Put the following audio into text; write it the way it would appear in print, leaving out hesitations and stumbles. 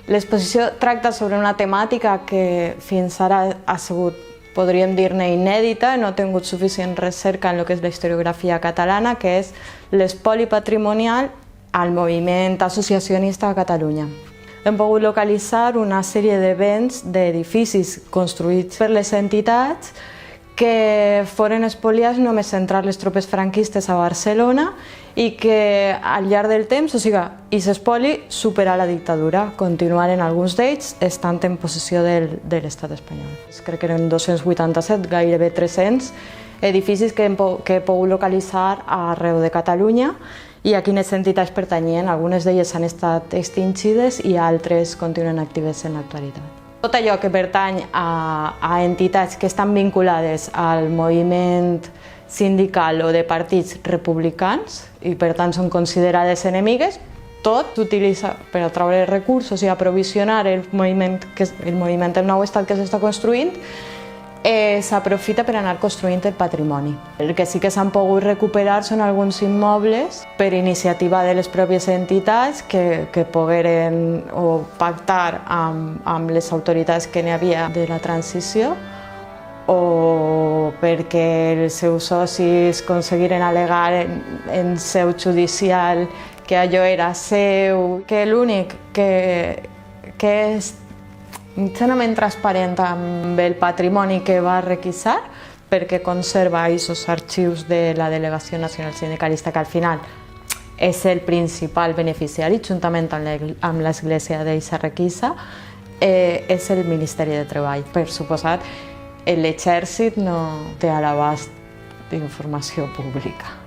L'exposició tracta sobre una temàtica que fins ara ha sigut, podríem dir-ne, inèdita, no ha tingut suficient recerca en el que és la historiografia catalana, que és l'espoli patrimonial al moviment associacionista a Catalunya. Hem pogut localitzar una sèrie de béns d'edificis construïts per les entitats que foren espoliats només entrar les tropes franquistes a Barcelona i que al llarg del temps, o sigui, aquest espoli supera la dictadura, continuaren alguns d'ells estant en possessió de l'estat espanyol. Crec que eren 287, gairebé 300 edificis que he pogut localitzar arreu de Catalunya i a quines entitats pertanyien. Algunes d'elles han estat extingides i altres continuen actives en l'actualitat. Tot allò que pertany a entitats que estan vinculades al moviment sindical o de partits republicans i per tant són considerades enemigues, tot s'utilitza per atraure recursos i aprovisionar el moviment del nou estat que s'està construint, s'aprofita per anar construint el patrimoni. El que sí que s'han pogut recuperar són alguns immobles per iniciativa de les pròpies entitats que pogueren pactar amb les autoritats que n'hi havia de la transició o perquè els seus socis aconseguiren al·legar en seu judicial que allò era seu, que l'únic que és mitjanament transparent amb el patrimoni que va requisar perquè conserva aquests arxius de la Delegació Nacional Sindicalista, que al final és el principal beneficiari, juntament amb l'Església d'eixa requisa, és el Ministeri de Treball. Per suposat, l'exèrcit no té a l'abast d'informació pública.